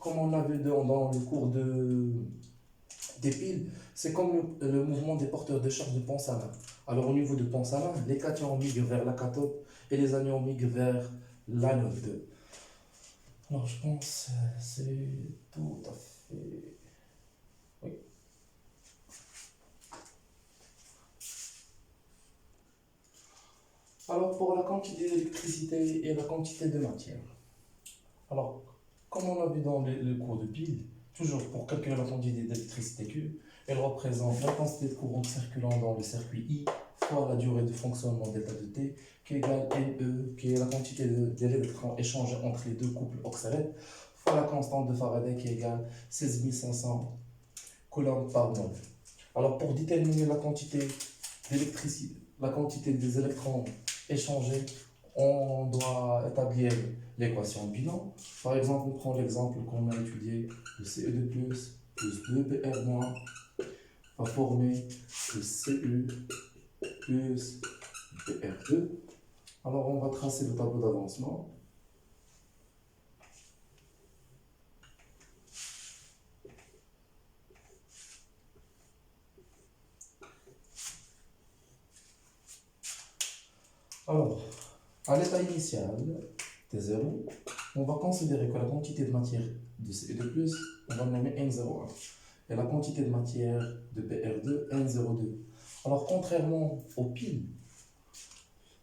comme on a vu dans le cours des piles, c'est comme le mouvement des porteurs de charge de pons à main. Alors au niveau de pons à main, les cations migrent vers la cathode et les anions migrent vers l'anode. Alors je pense que c'est tout à fait... Oui. Alors pour la quantité d'électricité et la quantité de matière. Alors, comme on l'a vu dans le cours de pile, toujours pour calculer la quantité d'électricité Q, elle représente la quantité de courant circulant dans le circuit I fois la durée de fonctionnement delta de T, qui est égale NE, qui est la quantité d'électrons échangés entre les deux couples oxalètes, fois la constante de Faraday, qui est égale 16 500 coulombs par mol. Alors, pour déterminer la quantité d'électricité, la quantité des électrons échangés, on doit établir l'équation bilan. Par exemple, on prend l'exemple qu'on a étudié, le Ce2 plus 2Br moins va former le Cu plus Br2. Alors, on va tracer le tableau d'avancement. Alors, à l'état initial, T0, on va considérer que la quantité de matière de Ce2+, on va le nommer N01. Et la quantité de matière de Br2, N02. Alors, contrairement aux piles,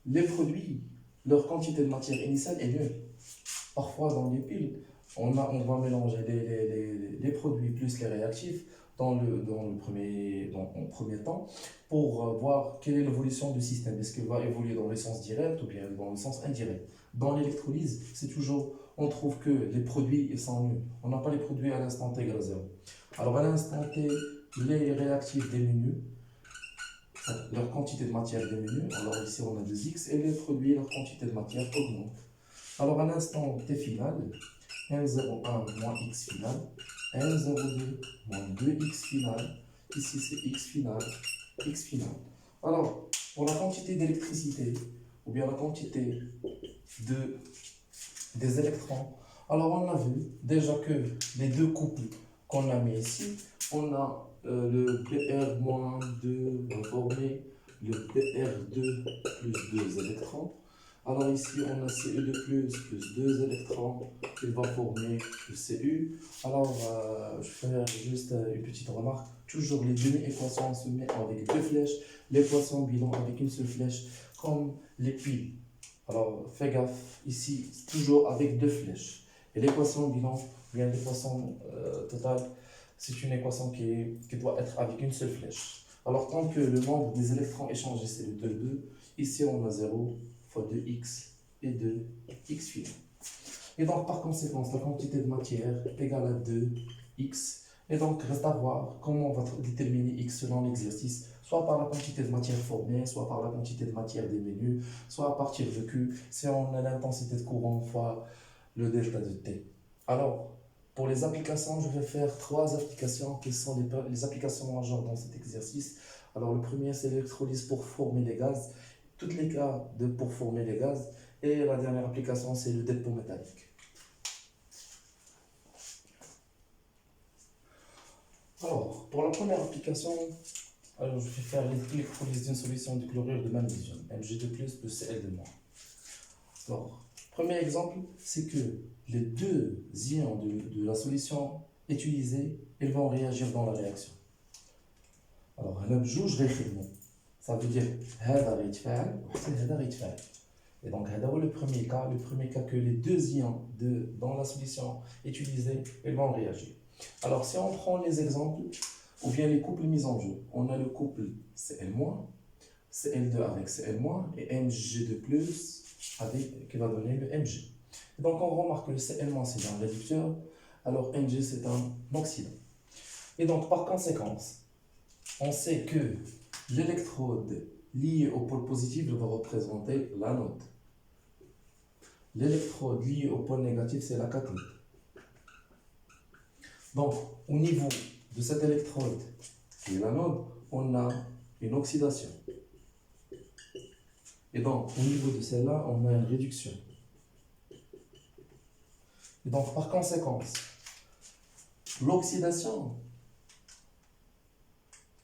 les produits, leur quantité de matière initiale est nulle. Parfois, dans les piles, on va mélanger les produits plus les réactifs en premier temps pour voir quelle est l'évolution du système. Est-ce qu'il va évoluer dans le sens direct ou bien dans le sens indirect? Dans l'électrolyse, c'est toujours, on trouve que les produits ils sont nuls. On n'a pas les produits à l'instant T égale 0. Alors à l'instant T, les réactifs diminuent, leur quantité de matière diminue. Alors ici on a 2x et les produits, leur quantité de matière augmente. Alors à l'instant T final, N01 moins x final, N02 moins 2x final, ici c'est x final, x final. Alors, pour la quantité d'électricité, ou bien la quantité des électrons, alors on a vu déjà que les deux couples qu'on a mis ici, on a le Br-2 va former le Br2 plus 2 électrons. Alors ici, on a Ce2 plus 2 électrons qui va former le Cu. Alors, je vais faire juste une petite remarque. Toujours les demi-équations se mettent avec deux flèches. L'équation bilan avec une seule flèche, comme les piles. Alors, fais gaffe, ici, toujours avec deux flèches. Et l'équation bilan, bien l'équation totale, c'est une équation qui doit être avec une seule flèche. Alors, tant que le nombre des électrons échangés, c'est le 2, ici on a 0 fois 2x et 2x final. Et donc, par conséquent, la quantité de matière est égale à 2x. Et donc, reste à voir comment on va déterminer x selon l'exercice, soit par la quantité de matière formée, soit par la quantité de matière diminuée, soit à partir de Q, si on a l'intensité de courant fois le delta de T. Alors, pour les applications, je vais faire trois applications qui sont les applications majeures dans cet exercice. Alors, le premier, c'est l'électrolyse pour former les gaz, tous les cas pour former les gaz. Et la dernière application, c'est le dépôt métallique. Alors, pour la première application, alors je vais faire l'électrolyse d'une solution de chlorure de magnésium, Mg2+, plus Cl2-. Alors, premier exemple, c'est que les deux ions de la solution utilisée, ils vont réagir dans la réaction. Alors, هنا بجوج غيخدموا. Ça veut dire هذا غيتفاعل وحتى هذا غيتفاعل. Et donc, هذا هو le premier cas que les deux ions dans la solution utilisée, ils vont réagir. Alors, si on prend les exemples, ou bien les couples mis en jeu, on a le couple Cl-, Cl2 avec Cl-, et Mg2+, qui va donner le Mg. Et donc, on remarque que le Cl- c'est un réducteur, alors Mg c'est un oxydant. Et donc, par conséquence, on sait que l'électrode liée au pôle positif va représenter l'anode. L'électrode liée au pôle négatif, c'est la cathode. Donc, au niveau de cette électrode qui est l'anode, on a une oxydation. Et donc, au niveau de celle-là, on a une réduction. Et donc, par conséquence, l'oxydation,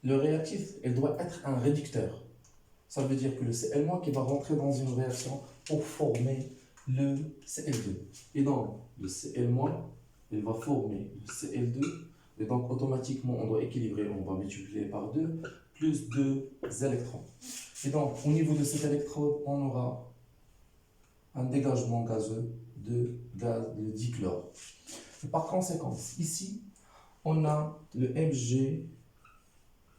le réactif, il doit être un réducteur. Ça veut dire que le Cl- qui va rentrer dans une réaction pour former le Cl2. Et donc, le Cl-, il va former le Cl2. Et donc, automatiquement, on doit équilibrer, on va multiplier par 2, plus 2 électrons. Et donc, au niveau de cet électrode, on aura un dégagement gazeux de gaz de dichlore. Et par conséquent, ici, on a le Mg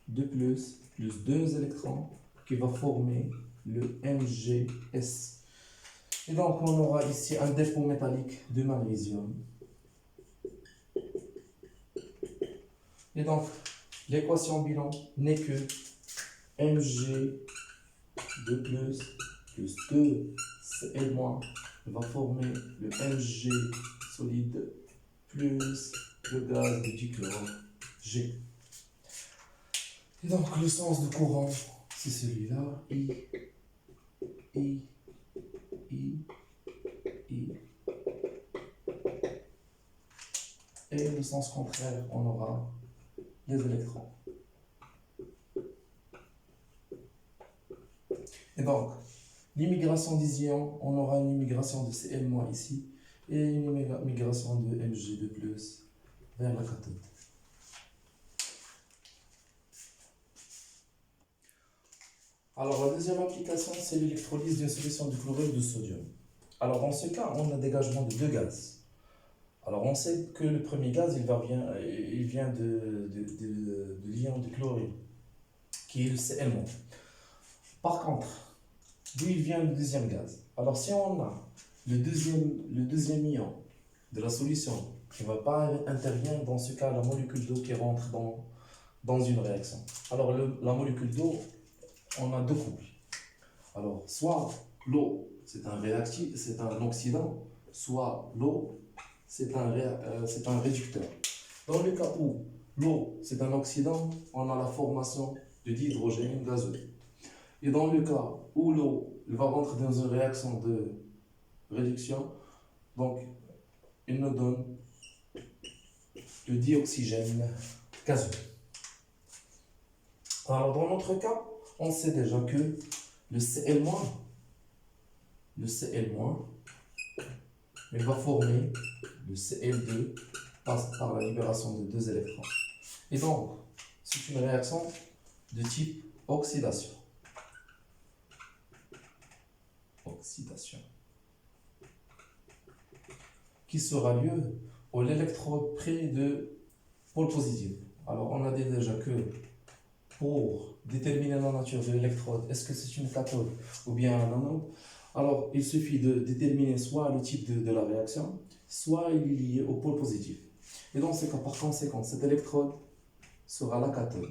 de plus 2 électrons qui va former le MgS. Et donc, on aura ici un dépôt métallique de magnésium. Et donc, l'équation bilan n'est que Mg de plus 2 Cl- va former le Mg solide plus le gaz de dichlore G. Et donc, le sens de courant, c'est celui-là. I. Et le sens contraire, on aura les électrons. Et donc, l'immigration des ions, on aura une immigration de Cl- ici et une immigration de Mg de plus vers la cathode. Alors, la deuxième application, c'est l'électrolyse d'une solution de chlorure de sodium. Alors, dans ce cas, on a dégagement de deux gaz. Alors, on sait que le premier gaz, il vient de l'ion de chlorure, qui est le Cl-. Par contre, d'où il vient le deuxième gaz? Alors, si on a le deuxième ion de la solution qui ne va pas intervenir, dans ce cas, la molécule d'eau qui rentre dans une réaction. Alors, la molécule d'eau, on a deux couples. Alors, soit l'eau, c'est un réactif, c'est un oxydant, soit l'eau, c'est un réducteur. Dans le cas où l'eau, c'est un oxydant, on a la formation de dihydrogène gazeux. Et dans le cas où l'eau va rentrer dans une réaction de réduction, donc il nous donne le dioxygène gazeux. Alors dans notre cas, on sait déjà que le Cl-, il va former le Cl2 par la libération de deux électrons. Et donc, c'est une réaction de type oxydation. Qui sera lieu où l'électrode près de pôle positif. Alors, on a dit déjà que pour déterminer la nature de l'électrode, est-ce que c'est une cathode ou bien un anode? Alors, il suffit de déterminer soit le type de la réaction, soit il est lié au pôle positif. Et dans ce cas, par conséquent, cette électrode sera la cathode.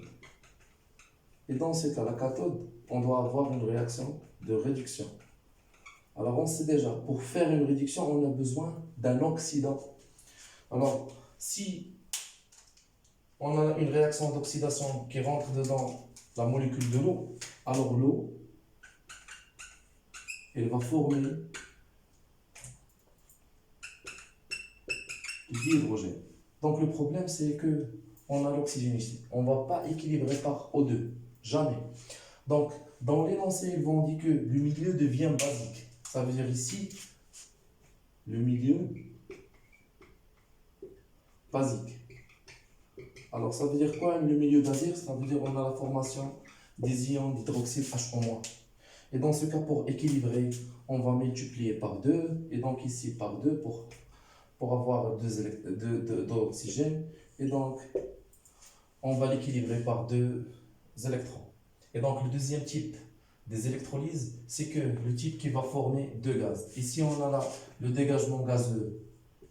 Et dans ce cas, la cathode, on doit avoir une réaction de réduction. Alors, on sait déjà, pour faire une réduction, on a besoin d'un oxydant. Alors, si on a une réaction d'oxydation qui rentre dedans la molécule de l'eau, alors l'eau, elle va former du dihydrogène. Donc, le problème, c'est que on a l'oxygène ici. On ne va pas équilibrer par O2. Jamais. Donc, dans l'énoncé, ils vont dire que le milieu devient basique. Ça veut dire ici, le milieu basique. Alors, ça veut dire quoi le milieu basique? Ça veut dire qu'on a la formation des ions d'hydroxyde HO-. Et dans ce cas, pour équilibrer, on va multiplier par 2. Et donc ici, par 2 pour avoir d'oxygène. Et donc, on va l'équilibrer par 2 électrons. Et donc, le deuxième type des électrolyses, c'est que le type qui va former deux gaz. Ici, on a là le dégagement gazeux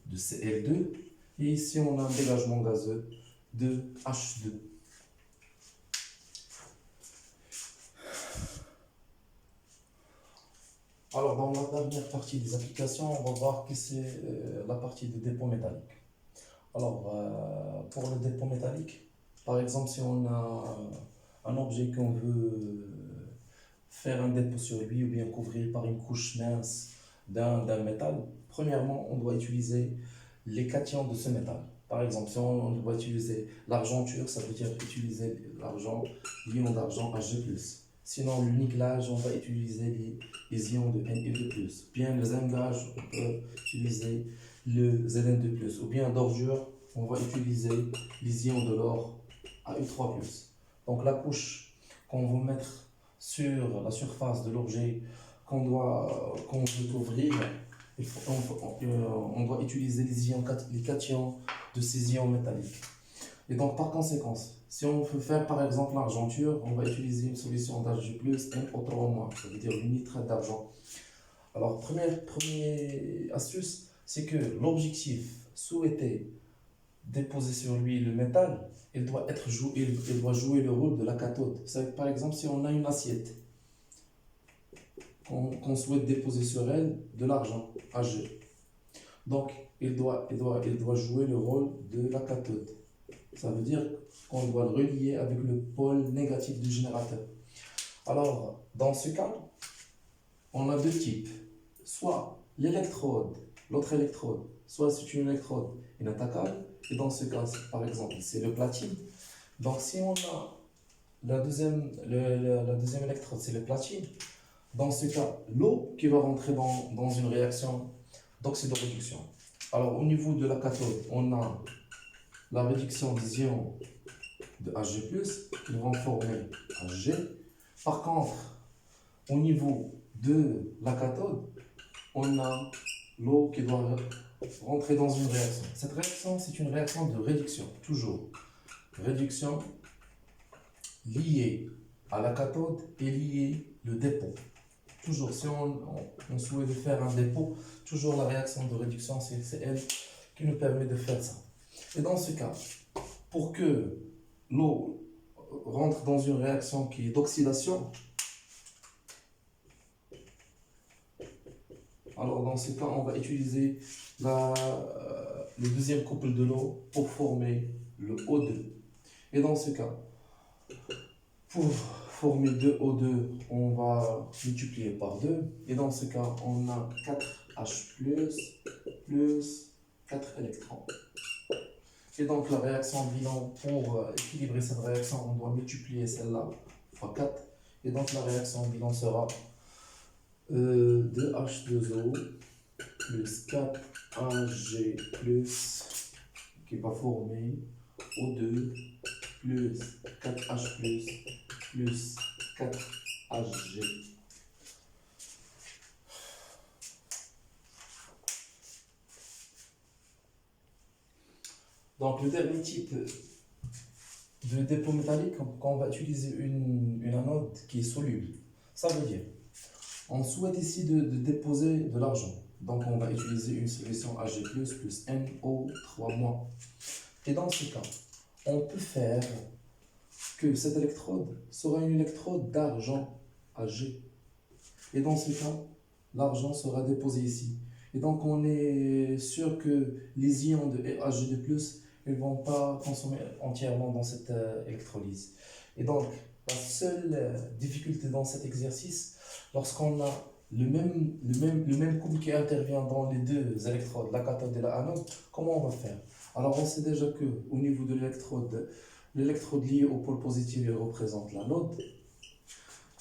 de Cl2 et ici, on a un dégagement gazeux de H2. Alors, dans la dernière partie des applications, on va voir que c'est la partie de dépôt métallique. Alors, pour le dépôt métallique, par exemple, si on a un objet qu'on veut faire un dépôt sur lui ou bien couvrir par une couche mince d'un métal, premièrement, on doit utiliser les cations de ce métal. Par exemple, si on doit utiliser l'argenture, ça veut dire utiliser l'argent, l'ion d'argent Ag+. Sinon, le nickelage, on va utiliser les ions de Ne2+. Bien, le zinc-gage, on peut utiliser le Zn2+. Ou bien d'orgure, on va utiliser les ions de l'or Au3+. Donc la couche qu'on va mettre sur la surface de l'objet qu'on veut couvrir, on doit utiliser les cations de ces ions métalliques. Et donc par conséquent, si on veut faire par exemple l'argenture, on va utiliser une solution d'Ag+, NO3-, ça veut dire le nitrate d'argent. Alors première astuce, c'est que l'objectif souhaité déposer sur lui le métal, il doit jouer le rôle de la cathode. Vous savez, par exemple, si on a une assiette qu'on souhaite déposer sur elle de l'argent Ag, donc il doit jouer le rôle de la cathode. Ça veut dire qu'on doit le relier avec le pôle négatif du générateur. Alors, dans ce cas, on a deux types. Soit l'électrode, l'autre électrode, soit c'est une électrode inattaquable, et dans ce cas, par exemple, c'est le platine. Donc, si on a la deuxième électrode, c'est le platine, dans ce cas, l'eau qui va rentrer dans une réaction d'oxydoréduction. Alors, au niveau de la cathode, on a la réduction des ions de Ag+, qui vont former Ag. Par contre, au niveau de la cathode, on a l'eau qui doit rentrer dans une réaction. Cette réaction, c'est une réaction de réduction, toujours. Réduction liée à la cathode et liée au dépôt. Toujours, si on souhaite faire un dépôt, toujours la réaction de réduction, c'est elle qui nous permet de faire ça. Et dans ce cas, pour que l'eau rentre dans une réaction qui est d'oxydation, alors dans ce cas, on va utiliser le deuxième couple de l'eau pour former le O2. Et dans ce cas, pour former 2O2, on va multiplier par 2. Et dans ce cas, on a 4H+, plus 4 électrons. Et donc la réaction bilan, pour équilibrer cette réaction, on doit multiplier celle-là fois 4. Et donc la réaction bilan sera 2H2O plus 4Ag qui va former O2 plus 4H plus 4Ag. Donc le dernier type de dépôt métallique, quand on va utiliser une anode qui est soluble, ça veut dire on souhaite ici de déposer de l'argent. Donc on va utiliser une solution Ag+, plus NO3-. Et dans ce cas, on peut faire que cette électrode sera une électrode d'argent Ag. Et dans ce cas, l'argent sera déposé ici. Et donc on est sûr que les ions de Ag2+, ils ne vont pas consommer entièrement dans cette électrolyse. Et donc, la seule difficulté dans cet exercice, lorsqu'on a le même couple qui intervient dans les deux électrodes, la cathode et la anode, comment on va faire? Alors on sait déjà qu'au niveau de l'électrode liée au pôle positif elle représente l'anode,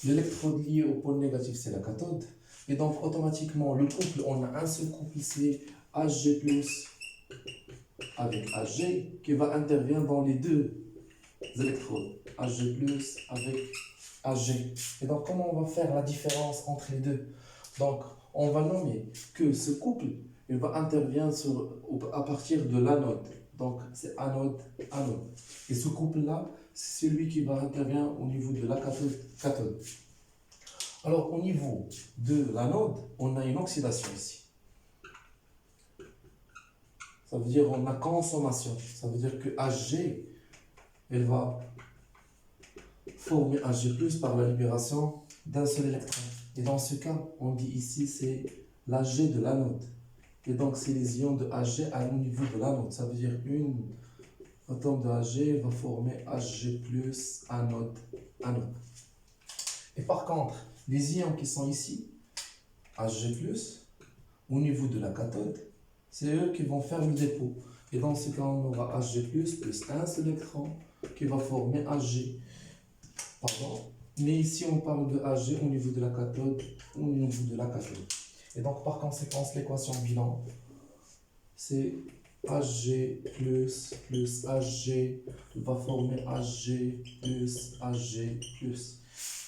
l'électrode liée au pôle négatif c'est la cathode, et donc automatiquement le couple, on a un seul couple, c'est Ag+, avec Ag qui va intervenir dans les deux électrodes, Ag+, avec Ag. Et donc comment on va faire la différence entre les deux? Donc on va nommer que ce couple il va intervenir à partir de l'anode, donc c'est anode. Et ce couple là c'est celui qui va intervenir au niveau de la cathode. Alors au niveau de l'anode on a une oxydation ici. Ça veut dire on a consommation. Ça veut dire que Ag, elle va former Ag+ par la libération d'un seul électron. Et dans ce cas, on dit ici c'est l'Ag de l'anode. Et donc c'est les ions de Ag au niveau de l'anode. Ça veut dire une atome de Ag va former Ag+, anode. Et par contre, les ions qui sont ici, Ag+, au niveau de la cathode, c'est eux qui vont faire le dépôt. Et dans ce cas, on aura Hg plus un seul électron qui va former Hg. Pardon. Mais ici, on parle de Hg au niveau de la cathode ou au niveau de la cathode. Et donc, par conséquent, l'équation bilan, c'est Hg plus Hg va former Hg plus.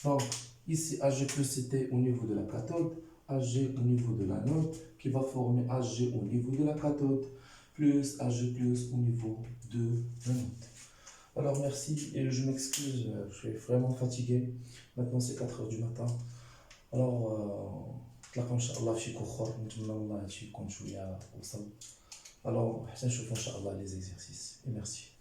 Donc, ici, Hg plus c'était au niveau de la cathode, Hg au niveau de l'anode, qui va former Hg au niveau de la cathode, plus Hg plus au niveau de l'anode. Alors merci, et je m'excuse, je suis vraiment fatigué. Maintenant c'est 4 heures du matin. Alors, نتلاقاو ان شاء الله في شي كور اخر، نتمنى الله هادشي يكون شويه وصل. Alors, حتى نشوفو ان شاء الله لي زيكزارسيس. Et merci.